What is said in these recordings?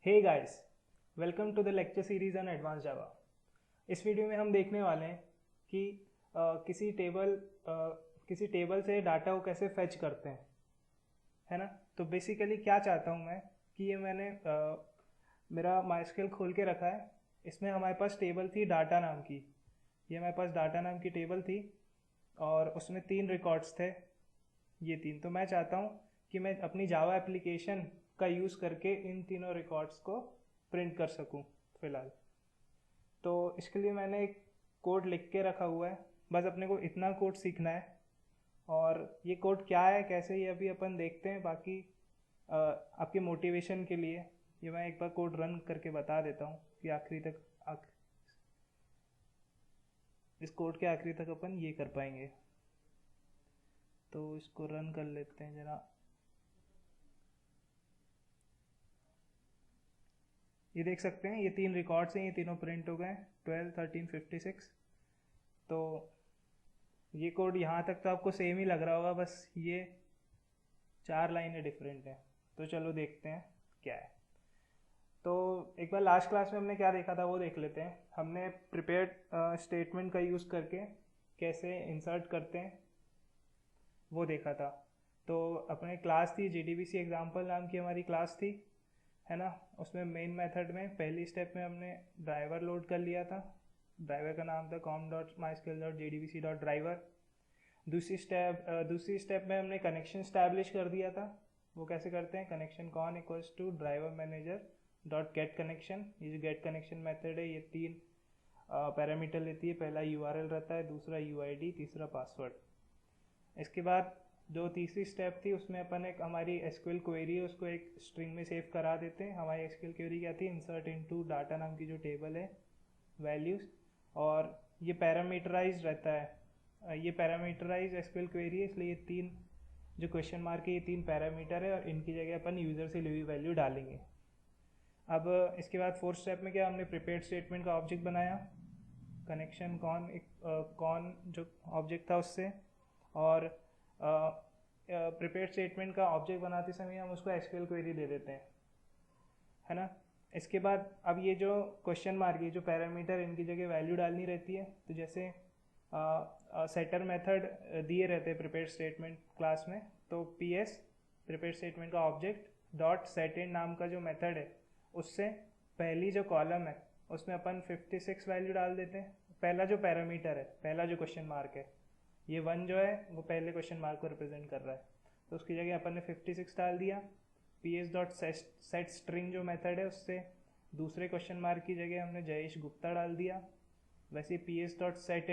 Hey guys, welcome to the lecture series on advance Java. इस video में हम देखने वाले हैं कि किसी टेबल से डाटा को कैसे फेच करते हैं, है ना। तो बेसिकली क्या चाहता हूँ मैं कि ये मैंने मेरा माइस्क्यूएल खोल के रखा है। इसमें हमारे पास टेबल थी डाटा नाम की। ये हमारे पास डाटा नाम की टेबल थी और उसमें 3 रिकॉर्ड्स थे, ये 3। तो मैं चाहता हूँ कि मैं अपनी जावा एप्लीकेशन का यूज़ करके इन तीनों रिकॉर्ड्स को प्रिंट कर सकूँ फ़िलहाल। तो इसके लिए मैंने एक कोड लिख के रखा हुआ है, बस अपने को इतना कोड सीखना है। और ये कोड क्या है, कैसे, ये अभी अपन देखते हैं। बाकी आपके मोटिवेशन के लिए ये मैं एक बार कोड रन करके बता देता हूँ कि आखिरी तक इस कोड के आखिरी तक अपन ये कर पाएंगे। तो इसको रन कर लेते हैं ज़रा। ये देख सकते हैं, ये 3 रिकॉर्ड्स हैं, ये तीनों प्रिंट हो गए 12, 13, 56। तो ये कोड यहाँ तक तो आपको सेम ही लग रहा होगा, बस ये 4 लाइनें डिफरेंट हैं। तो चलो देखते हैं क्या है। तो एक बार लास्ट क्लास में हमने क्या देखा था वो देख लेते हैं। हमने प्रिपेयर्ड स्टेटमेंट का यूज़ करके कैसे इंसर्ट करते हैं वो देखा था। तो अपने क्लास थी JDBC एग्जाम्पल नाम की हमारी क्लास थी, है ना। उसमें मेन मेथड में पहली स्टेप में हमने ड्राइवर लोड कर लिया था। ड्राइवर का नाम था com.mysql.jdbc.driver। दूसरी स्टेप में हमने कनेक्शन स्टैब्लिश कर दिया था। वो कैसे करते हैं, connection con equals to driver manager dot get connection. ये जो गेट कनेक्शन मेथड है ये 3 पैरामीटर लेती है। पहला URL रहता है, दूसरा UID, तीसरा पासवर्ड। इसके बाद जो तीसरी स्टेप थी उसमें अपन एक हमारी SQL क्वेरी है उसको एक स्ट्रिंग में सेव करा देते हैं। हमारी SQL क्वेरी क्या थी, इंसर्ट इनटू डाटा नाम की जो टेबल है वैल्यूज़, और ये पैरामीटराइज रहता है। ये पैरामीटराइज SQL क्वेरी है, इसलिए ये 3 जो क्वेश्चन मार्क है ये 3 पैरामीटर है और इनकी जगह अपन यूज़र से ली हुई वैल्यू डालेंगे। अब इसके बाद फोर्थ स्टेप में क्या, हमने प्रिपेयर्ड स्टेटमेंट का ऑब्जेक्ट बनाया कनेक्शन कॉन जो ऑब्जेक्ट था उससे, और प्रिपेयर्ड स्टेटमेंट का ऑब्जेक्ट बनाते समय हम उसको SQL क्वेरी दे देते हैं, है ना। इसके बाद अब ये जो क्वेश्चन मार्क ये जो पैरामीटर इनकी जगह वैल्यू डालनी रहती है। तो जैसे सेटर मेथड दिए रहते हैं प्रिपेयर्ड स्टेटमेंट क्लास में। तो PS प्रिपेयर्ड स्टेटमेंट का ऑब्जेक्ट डॉट सेटिंड नाम का जो मेथड है उससे पहली जो कॉलम है उसमें अपन 56 वैल्यू डाल देते हैं। पहला जो पैरामीटर है, पहला जो क्वेश्चन मार्क है, ये 1 जो है वो पहले क्वेश्चन मार्क को रिप्रेजेंट कर रहा है, तो उसकी जगह अपन ने 56 डाल दिया। PS डॉट सेट स्ट्रिंग जो मेथड है उससे दूसरे क्वेश्चन मार्क की जगह हमने जयेश गुप्ता डाल दिया। वैसे PS डॉट सेट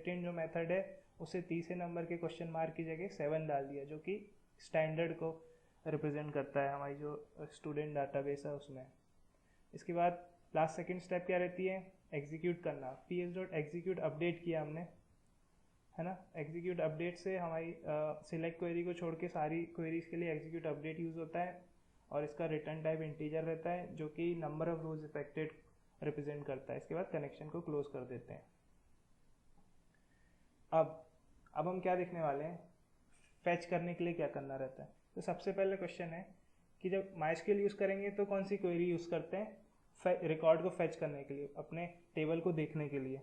इन जो मेथड है उसे तीसरे नंबर के क्वेश्चन मार्क की जगह 7 डाल दिया, जो कि स्टैंडर्ड को रिप्रेजेंट करता है हमारी जो स्टूडेंट डाटाबेस है उसमें। इसके बाद लास्ट सेकंड स्टेप क्या रहती है, एग्जीक्यूट करना। PS डॉट एग्जीक्यूट अपडेट किया हमने, है ना। एग्जीक्यूट अपडेट से हमारी सिलेक्ट क्वेरी को छोड़ के सारी क्वेरीज के लिए एग्जीक्यूट अपडेट यूज़ होता है, और इसका रिटर्न टाइप इंटीजर रहता है जो कि number of rose affected represent करता है। इसके बाद कनेक्शन को क्लोज कर देते हैं। अब हम क्या देखने वाले हैं, फैच करने के लिए क्या करना रहता है। तो सबसे पहले क्वेश्चन है कि जब MySQL यूज़ करेंगे तो कौन सी क्वेरी यूज़ करते हैं रिकॉर्ड को फैच करने के लिए, अपने टेबल को देखने के लिए।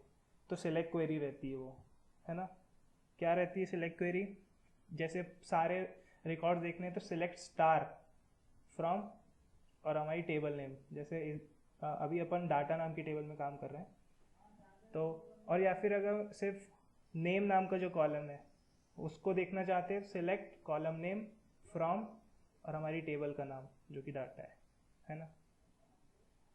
तो सिलेक्ट क्वेरी रहती है वो, है ना। क्या रहती है सिलेक्ट क्वेरी, जैसे सारे रिकॉर्ड देखने हैं तो सिलेक्ट स्टार फ्रॉम और हमारी टेबल नेम। जैसे अभी अपन डाटा नाम की टेबल में काम कर रहे हैं, तो और या फिर अगर सिर्फ नेम नाम का जो कॉलम है उसको देखना चाहते हैं, सिलेक्ट कॉलम नेम फ्रॉम और हमारी टेबल का नाम जो कि डाटा है ना।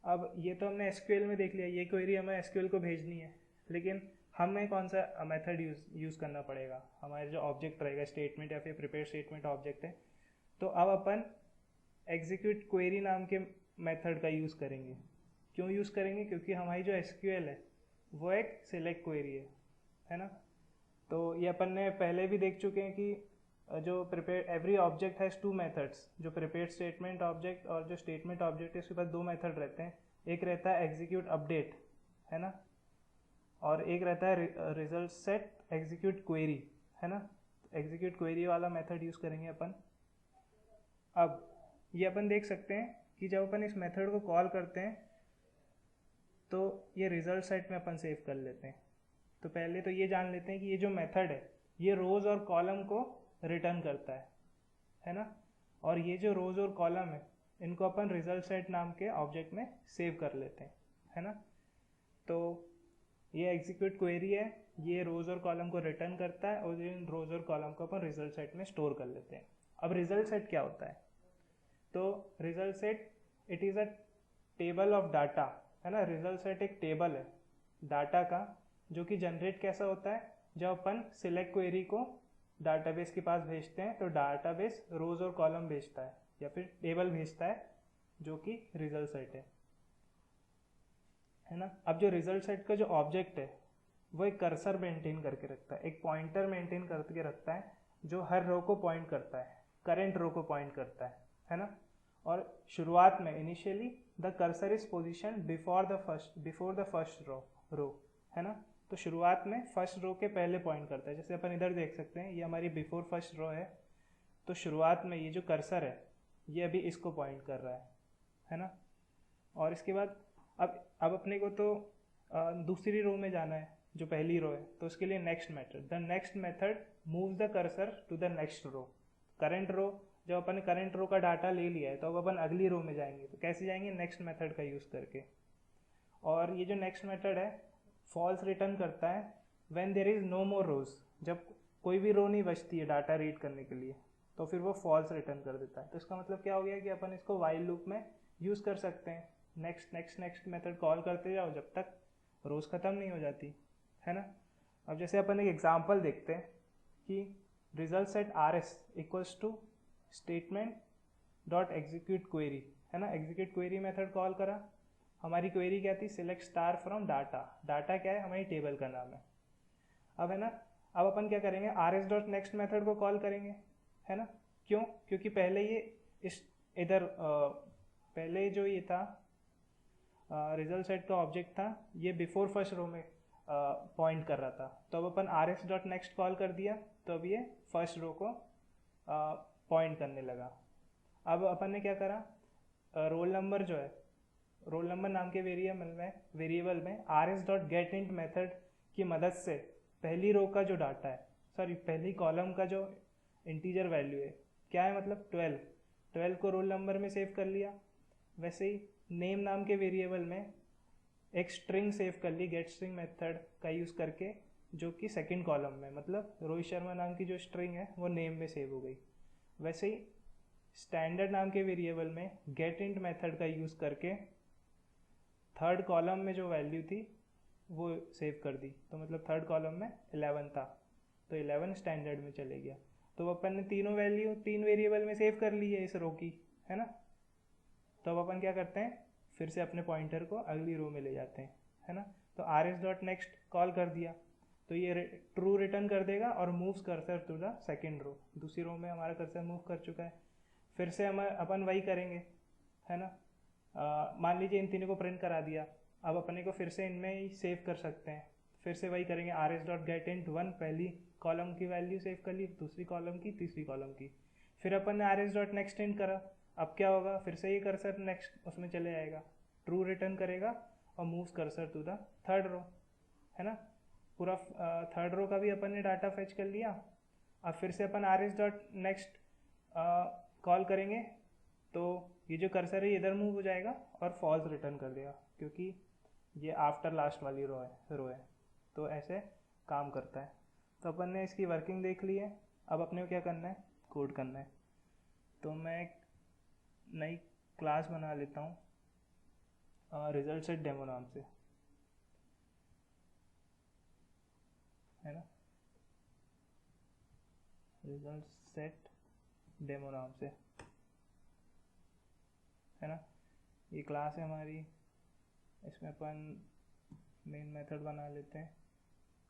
अब ये तो हमने SQL में देख लिया, ये क्वेरी हमें SQL को भेजनी है, लेकिन हमें कौन सा मेथड यूज़ करना पड़ेगा। हमारे जो ऑब्जेक्ट रहेगा स्टेटमेंट या फिर प्रिपेयर स्टेटमेंट ऑब्जेक्ट है, तो अब अपन एग्जीक्यूट क्वेरी नाम के मेथड का यूज़ करेंगे। क्यों यूज़ करेंगे, क्योंकि हमारी जो SQL है वो एक सिलेक्ट क्वेरी है ना। तो ये अपन ने पहले भी देख चुके हैं कि जो prepare every object has 2 methods, जो प्रिपेयर स्टेटमेंट ऑब्जेक्ट और जो स्टेटमेंट ऑब्जेक्ट है उसके पास 2 मेथड रहते हैं। एक रहता है एग्जीक्यूट अपडेट, है ना, और एक रहता है रिजल्ट सेट एग्जीक्यूट क्वेरी, है ना। एग्जीक्यूट क्वेरी वाला मेथड यूज़ करेंगे अपन। अब ये अपन देख सकते हैं कि जब अपन इस मेथड को कॉल करते हैं तो ये रिजल्ट सेट में अपन सेव कर लेते हैं। तो पहले तो ये जान लेते हैं कि ये जो मेथड है ये रोज़ और कॉलम को रिटर्न करता है ना। और ये जो रोज़ और कॉलम है इनको अपन रिजल्ट सेट नाम के ऑब्जेक्ट में सेव कर लेते हैं, है ना। तो ये एग्जीक्यूट क्वेरी है, ये रोज़ और कॉलम को रिटर्न करता है और इन रोज़ और कॉलम को अपन रिजल्ट सेट में स्टोर कर लेते हैं। अब रिजल्ट सेट क्या होता है? तो result set it is a table of data, है ना। रिजल्ट सेट एक टेबल है डाटा का जो कि जनरेट कैसा होता है, जब अपन सिलेक्ट क्वेरी को डाटाबेस के पास भेजते हैं तो डाटाबेस रोज़ और कॉलम भेजता है या फिर टेबल भेजता है जो कि रिजल्ट सेट है ना। अब जो रिजल्ट सेट का जो ऑब्जेक्ट है वो एक कर्सर मेंटेन करके रखता है, एक पॉइंटर मेंटेन करके रखता है जो हर रो को पॉइंट करता है, करेंट रो को पॉइंट करता है ना। और शुरुआत में initially the cursor is position before the first row, है ना। तो शुरुआत में फर्स्ट रो के पहले पॉइंट करता है। जैसे अपन इधर देख सकते हैं ये हमारी बिफोर फर्स्ट रो है, तो शुरुआत में ये जो कर्सर है ये अभी इसको पॉइंट कर रहा है ना। और इसके बाद अब अपने को तो दूसरी रो में जाना है जो पहली रो है, तो उसके लिए next method, the next method moves the cursor to the next row. Current row, जब अपन करंट रो का डाटा ले लिया है तो अब अपन अगली रो में जाएंगे, तो कैसे जाएंगे? नेक्स्ट मेथड का यूज़ करके। और ये जो नेक्स्ट मेथड है फॉल्स रिटर्न करता है व्हेन देयर इज़ नो मोर रोज, जब कोई भी रो नहीं बचती है डाटा रीड करने के लिए तो फिर वो फॉल्स रिटर्न कर देता है। तो इसका मतलब क्या हो गया कि अपन इसको वाइल लूप में यूज़ कर सकते हैं, next next next method call करते जाओ जब तक रोज़ ख़त्म नहीं हो जाती, है ना। अब जैसे अपन एक एग्जांपल देखते हैं कि result set R S equals to statement dot execute query, है ना। एग्जीक्यूट क्वेरी मेथड कॉल करा, हमारी क्वेरी क्या थी? Select star from data. Data क्या है? हमारी टेबल का नाम है। अब है ना, अब अपन क्या करेंगे? Are S dot next method को कॉल करेंगे, है ना। क्यों? क्योंकि पहले ये इस इधर पहले जो ये था रिजल्ट सेट का ऑब्जेक्ट था ये बिफोर फर्स्ट रो में पॉइंट कर रहा था, तो अब अपन R S dot next call कर दिया तो अब ये फर्स्ट रो को पॉइंट करने लगा। अब अपन ने क्या करा? रोल नंबर जो है, रोल नंबर नाम के वेरिएबल में are S dot gate int method की मदद से पहली रो का जो डाटा है, पहली कॉलम का जो इंटीजर वैल्यू है क्या है, मतलब 12 को रोल नंबर में सेव कर लिया। वैसे ही नेम नाम के वेरिएबल में एक स्ट्रिंग सेव कर ली गेट स्ट्रिंग मेथड का यूज़ करके, जो कि सेकंड कॉलम में, मतलब रोहित शर्मा नाम की जो स्ट्रिंग है वो नेम में सेव हो गई। वैसे ही स्टैंडर्ड नाम के वेरिएबल में गेट इंट मेथड का यूज़ करके थर्ड कॉलम में जो वैल्यू थी वो सेव कर दी, तो मतलब थर्ड कॉलम में 11 था तो 11 स्टैंडर्ड में चले गया। तो अपन ने तीनों वैल्यू तीन वेरिएबल में सेव कर ली है इस रो की, है ना। तो अब अपन क्या करते हैं? फिर से अपने पॉइंटर को अगली रो में ले जाते हैं, है ना। तो R S dot next call कर दिया तो ये ट्रू रिटर्न कर देगा और moves cursor to the second row. दूसरी रो में हमारा कर्सर मूव कर चुका है। फिर से हम अपन वही करेंगे, है ना। मान लीजिए इन तीनों को प्रिंट करा दिया, अब अपने को फिर से इनमें ही सेव कर सकते हैं। फिर से वही करेंगे, are S dot gate int 1 पहली कॉलम की वैल्यू सेव कर ली, दूसरी कॉलम की, तीसरी कॉलम की। फिर अपन ने are S dot next int करा, अब क्या होगा? फिर से ये कर्सर नेक्स्ट उसमें चले जाएगा, ट्रू रिटर्न करेगा और moves cursor to the third row, है ना। पूरा थर्ड रो का भी अपन ने डाटा फेच कर लिया। अब फिर से अपन R S dot next call करेंगे तो ये जो कर्सर है इधर मूव हो जाएगा और फॉल्स रिटर्न कर देगा क्योंकि ये आफ्टर लास्ट वाली रो है। तो ऐसे काम करता है। तो अपन ने इसकी वर्किंग देख ली है, अब अपने को क्या करना है? कोड करना है। तो मैं एक नई क्लास बना लेता हूँ रिजल्ट सेट डेमो नाम से, है ना। रिजल्ट सेट डेमो नाम से, है ना। ये क्लास है हमारी, इसमें अपन मेन मेथड बना लेते हैं।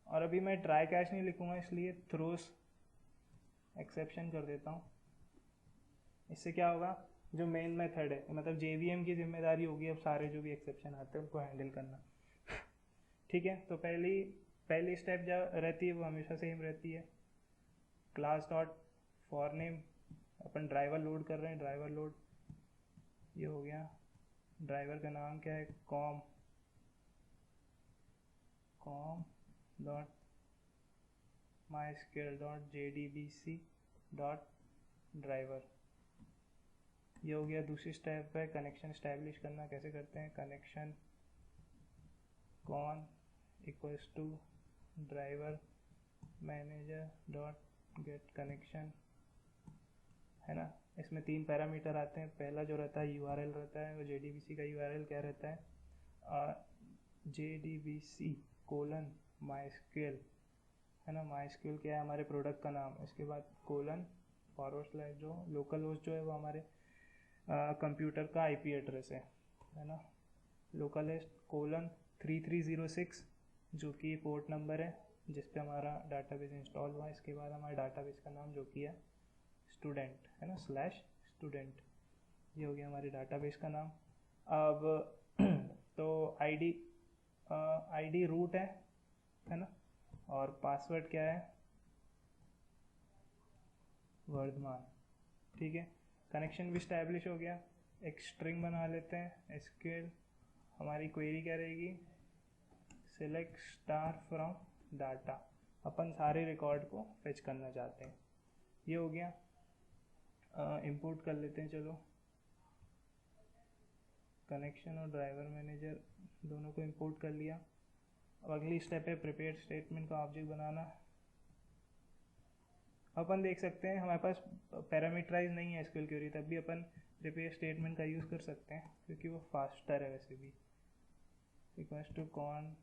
और अभी मैं ट्राई कैच नहीं लिखूँगा इसलिए थ्रोस एक्सेप्शन कर देता हूँ। इससे क्या होगा? जो मेन मेथड है, मतलब JVM की जिम्मेदारी होगी अब सारे जो भी एक्सेप्शन आते हैं उनको हैंडल करना। ठीक है, तो पहली स्टेप जो रहती है वो हमेशा सेम रहती है। Class dot for name, upon driver load कर रहे हैं, ड्राइवर लोड ये हो गया। ड्राइवर का नाम क्या है, com dot mysql dot jdbc dot driver. ये हो गया। दूसरी स्टेप है कनेक्शन इस्टेब्लिश करना। कैसे करते हैं, connection con equals to driver manager dot get connection, है ना। इसमें 3 पैरामीटर आते हैं। पहला जो रहता है URL रहता है, वो JDBC का URL क्या रहता है, JDBC कोलन MySQL, है ना। MySQL क्या है, हमारे प्रोडक्ट का नाम। इसके बाद कोलन फॉरवर्ड स्लैश, जो लोकल होस्ट जो है वो हमारे कंप्यूटर का IP एड्रेस है ना। लोकल होस्ट कोलन 3306 जो कि पोर्ट नंबर है जिस पे हमारा डाटाबेस इंस्टॉल हुआ। इसके बाद हमारे डाटाबेस का नाम जो कि है स्टूडेंट, है ना, /student। ये हो गया हमारे डाटाबेस का नाम। अब तो आईडी रूट है ना, और पासवर्ड क्या है, वर्धमान। ठीक है, कनेक्शन भी स्टैब्लिश हो गया। एक स्ट्रिंग बना लेते हैं SQL। हमारी क्वेरी क्या रहेगी, सिलेक्ट स्टार फ्रॉम डाटा। अपन सारे रिकॉर्ड को फेच करना चाहते हैं। ये हो गया। इंपोर्ट कर लेते हैं। चलो, कनेक्शन और ड्राइवर मैनेजर दोनों को इंपोर्ट कर लिया। अब अगली स्टेप है प्रिपेयर स्टेटमेंट का ऑब्जेक्ट बनाना। अपन देख सकते हैं हमारे पास पैरामीटराइज नहीं है SQL क्वेरी, तब भी अपन प्रिपेयर स्टेटमेंट का यूज़ कर सकते हैं क्योंकि वो फास्टर है वैसे भी। Equals to con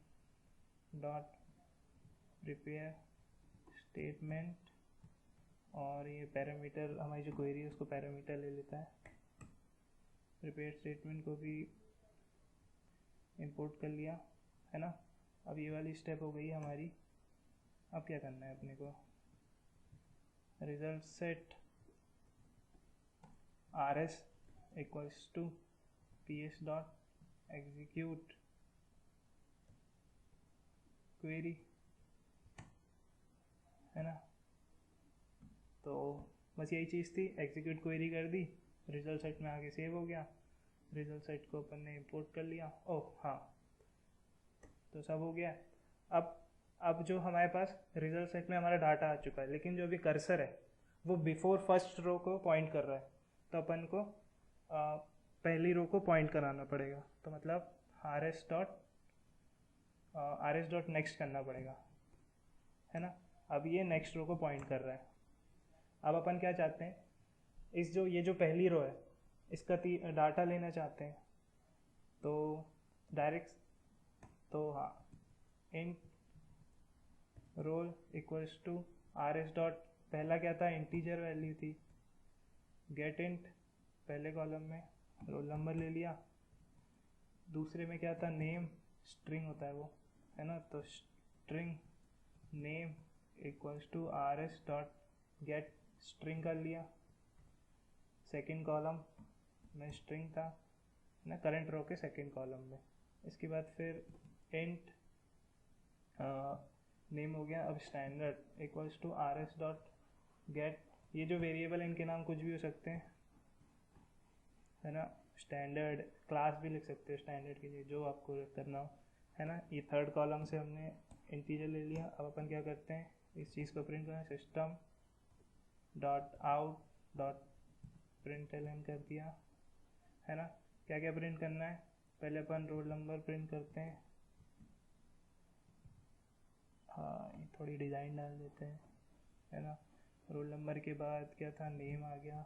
dot prepare statement, और ये पैरामीटर हमारी जो क्वेरी है उसको पैरामीटर ले लेता है। प्रिपेयर स्टेटमेंट को भी इंपोर्ट कर लिया, है ना। अब ये वाली स्टेप हो गई हमारी। अब क्या करना है अपने को, result set RS equals to PS dot execute query, है ना। तो बस यही चीज़ थी, एग्जीक्यूट क्वेरी कर दी, रिजल्ट सेट में आगे सेव हो गया। रिजल्ट सेट को अपन ने इंपोर्ट कर लिया। ओह हाँ, तो सब हो गया। अब जो हमारे पास रिजल्ट सेट में हमारा डाटा आ चुका है, लेकिन जो अभी कर्सर है वो बिफोर फर्स्ट रो को पॉइंट कर रहा है, तो अपन को पहली रो को पॉइंट कराना पड़ेगा। तो मतलब RS डॉट नेक्स्ट करना पड़ेगा, है ना। अब ये नेक्स्ट रो को पॉइंट कर रहा है। अब अपन क्या चाहते हैं, ये जो पहली रो है इसका डाटा लेना चाहते हैं। तो डायरेक्ट, तो हाँ, int roll equals to RS dot, पहला क्या था, इंटीजर वैल्यू थी। गेट इंट, पहले कॉलम में रोल नंबर ले लिया। दूसरे में क्या था, नेम, स्ट्रिंग होता है वो, है ना। तो string name equals to RS dot get string कर लिया। सेकंड कॉलम में स्ट्रिंग था ना, करंट रो के सेकंड कॉलम में। इसके बाद फिर इंट नेम हो गया। अब standard equals to RS dot get, ये जो वेरिएबल है इनके नाम कुछ भी हो सकते हैं, है ना। स्टैंडर्ड क्लास भी लिख सकते हो स्टैंडर्ड के लिए, जो आपको करना हो, है ना। ये थर्ड कॉलम से हमने इंटीजर ले लिया। अब अपन क्या करते हैं, इस चीज़ को प्रिंट करना, system dot out dot println कर दिया, है ना। क्या क्या प्रिंट करना है, पहले अपन रोल नंबर प्रिंट करते हैं। हाँ, ये थोड़ी डिज़ाइन डाल देते हैं, है ना। रोल नंबर के बाद क्या था, नेम आ गया,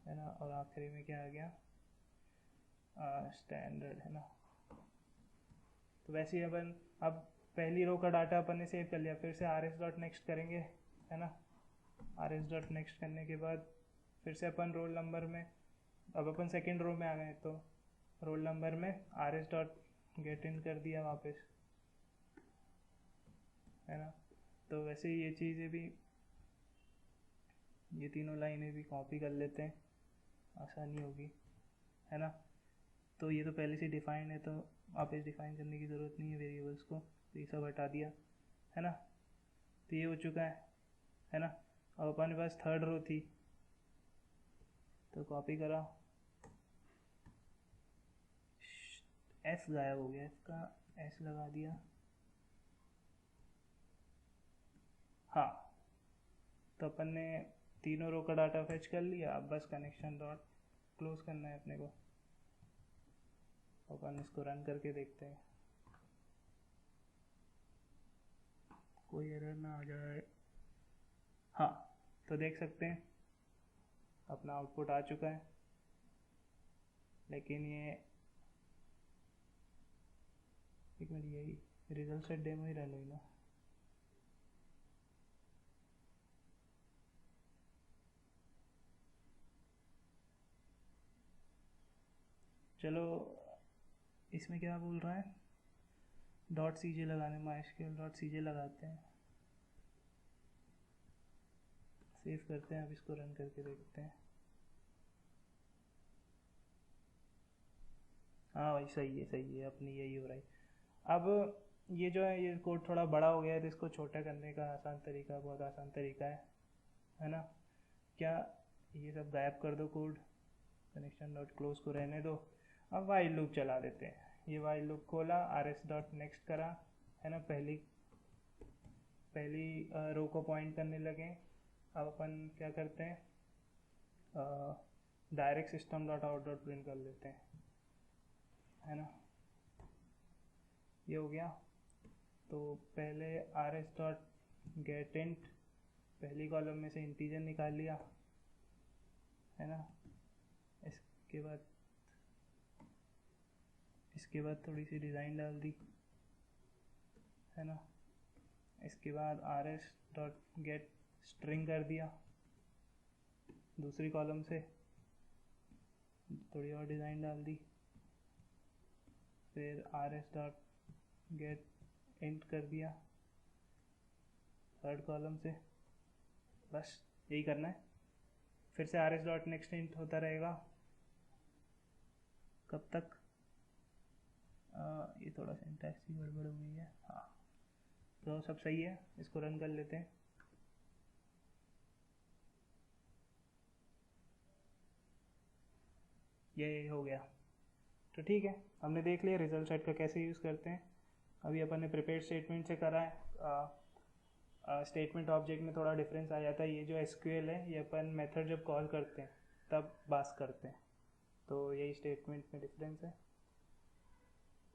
है ना। और आखिरी में क्या आ गया, स्टैंडर्ड, है ना। तो वैसे ही अपन अब पहली रो का डाटा अपन ने सेव कर लिया। फिर से RS डॉट नेक्स्ट करेंगे, है ना। RS डॉट नेक्स्ट करने के बाद फिर से अपन रोल नंबर में, अब अपन सेकेंड रो में आ गए, तो रोल नंबर में RS डॉट गेट इन कर दिया वापस, है ना। तो वैसे ही ये चीज़ें भी, ये तीनों लाइनें भी कॉपी कर लेते हैं, आसानी होगी, है ना। तो ये तो पहले से डिफाइंड है, तो वापस डिफाइन करने की ज़रूरत नहीं है वेरिएबल्स को, तो ये सब हटा दिया, है ना। तो ये हो चुका है ना। अब अपने पास थर्ड रो थी, तो कॉपी करा, एस गायब हो गया, इसका एस लगा दिया। हाँ, तो अपन ने तीनों रो का डाटा फेच कर लिया। अब बस कनेक्शन डॉट क्लोज करना है अपने को। अपन इसको रन करके देखते हैं कोई एरर ना आ जाए। हाँ, तो देख सकते हैं अपना आउटपुट आ चुका है, लेकिन ये एक मिनट, यही रिजल्ट सेट डेमो ही रन हुई ना। चलो, इसमें क्या बोल रहा है, डॉट सी जे लगाने, माइस्क्यूएल डॉट सी जे लगाते हैं, सेव करते हैं। अब इसको रन करके देखते हैं। हाँ भाई, सही है सही है, अपनी यही हो रहा है। अब ये जो है, ये कोड थोड़ा बड़ा हो गया है, तो इसको छोटा करने का आसान तरीका, बहुत आसान तरीका है ना। क्या, ये सब गायब कर दो कोड, कनेक्शन डॉट क्लोज को रहने दो। अब वाइल लूप चला देते हैं। ये वाइल लूप खोला, आर एस डॉट नेक्स्ट करा, है ना, पहली रो को पॉइंट करने लगे। अब अपन क्या करते हैं, direct system dot out dot print कर लेते हैं, है ना। ये हो गया। तो पहले are S dot gate int, पहली कॉलम में से इंटीजर निकाल लिया, है ना। इसके बाद थोड़ी सी डिज़ाइन डाल दी, है ना। इसके बाद are S dot get string कर दिया, दूसरी कॉलम से थोड़ी और डिज़ाइन डाल दी। फिर are S dot gate int कर दिया थर्ड कॉलम से। बस यही करना है। फिर से are S dot next int होता रहेगा। कब तक? ये थोड़ा सिंटैक्स की गड़बड़ हो गई है। हाँ, तो सब सही है, इसको रन कर लेते हैं। ये हो गया। तो ठीक है, हमने देख लिया रिजल्ट सेट का कैसे यूज़ करते हैं। अभी अपन ने प्रिपेयर स्टेटमेंट से करा है। स्टेटमेंट ऑब्जेक्ट में थोड़ा डिफरेंस आ जाता है। ये जो एसक्यूएल है, ये अपन मेथड जब कॉल करते हैं तब पास करते हैं, तो यही स्टेटमेंट में डिफरेंस है।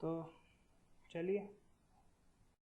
तो चलिए।